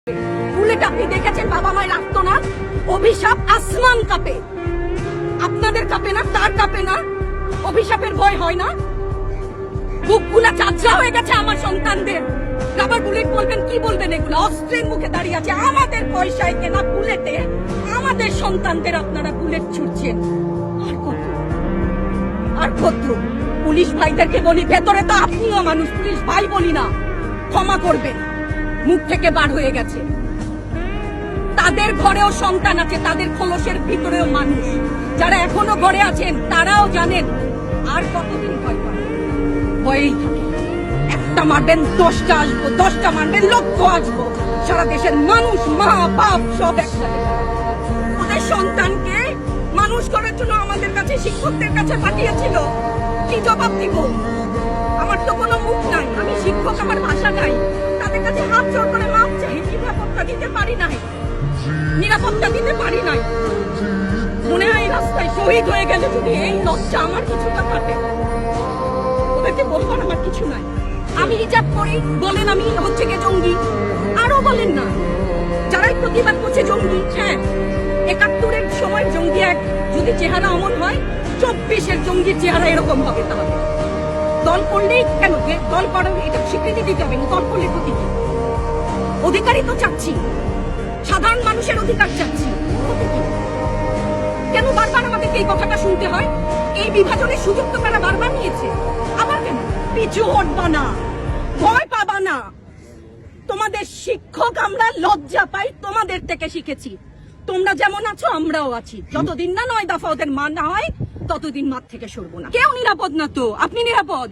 Bullet আপনি দেখেছেন বাবা মায়ের আত্মনাদ, অভিশাপ আসমান কাঁপে, আপনাদের কাঁপে না? তার কাঁপে না? অভিশাপের ভয় হয় না? বুকগুলা চাচা হয়ে গেছে আমার সন্তানদের। রাবার বুলেট বলবেন, কি বলবেন? এগুলো অস্ত্রের মুখে দাঁড়িয়ে আছে, আমাদের পয়সায় কেনা বুলেটে আমাদের সন্তানদের আপনারা বুলেট ছুটছেন। আর কত আর কত? পুলিশ ভাইদেরকে বলি, ভেতরে তো আপনিও মানুষ, পুলিশ ভাই বলি না, ক্ষমা করবেন, মুখ থেকে বার হয়ে গেছে। তাদের ঘরেও সন্তান আছে, তাদের খোলসের ভিতরেও মানুষ। যারা এখনো ঘরে আছেন তারাও জানেন আর কতদিন ভয় পাবেন। ভয়েই থাকে, একটা মারবেন 10টা আসবো, 10টা মারবেন লক্ষ আসবো। সারা দেশের মানুষ, মা বাপ সব একসাথে। ওদের সন্তানকে মানুষ করার জন্য আমাদের কাছে, শিক্ষকদের কাছে পাঠিয়েছিল। কি জবাব দিব? আমার তো কোনো মুখ নাই, আমি শিক্ষক, আমার ভাষা নাই। তাদের কাছে হাত জোড় করে মাপ চাই, নিরাপত্তা দিতে পারি নাই, নিরাপত্তা দিতে পারি নাই। মনে হয় রাস্তায় শহীদ হয়ে গেলে যদি এই লজ্জা আমার কিছুটা কাটে। ওদেরকে বলবার আমার কিছু নাই। আমি হিজাব করি বলেন আমি হচ্ছে কে জঙ্গি, আরো বলেন না যারাই প্রতিবাদ করছে জঙ্গি। হ্যাঁ, 71-এর সময় জঙ্গি এক যদি চেহারা অমন হয়, 24-এর জঙ্গির চেহারা এরকম হবে। তাহলে দল করলেই কেন? দল করার এটা স্বীকৃতি দিতে হবে, দল করলে ক্ষতি কি? অধিকারই তো চাচ্ছি, সাধারণ মানুষের অধিকার চাচ্ছি, কেন বারবার আমাদেরকে এই কথাটা শুনতে হয়? এই বিভাজনের সুযোগ তো তারা বারবার নিয়েছে, আবার কেন? পিছু হটবা না, ভয় পাবা না। তোমাদের শিক্ষক আমরা, লজ্জা পাই, তোমাদের থেকে শিখেছি। তোমরা যেমন আছো আমরাও আছি। যতদিন না 9 দফা ওদের মান না হয় ততদিন মাঠ থেকে সরবো না। কেউ নিরাপদ না তো। আপনি নিরাপদ?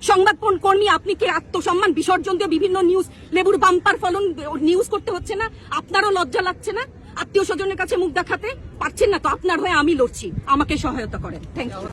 সংবাদ কর্মী আপনি কে আত্মসম্মান বিসর্জন দিয়ে বিভিন্ন নিউজ, লেবুর বাম্পার ফলন নিউজ করতে হচ্ছে না? আপনারও লজ্জা লাগছে না? আত্মীয় স্বজনের কাছে মুখ দেখাতে পারছেন না তো? আপনার হয়ে আমি লড়ছি, আমাকে সহায়তা করেন। Thank you.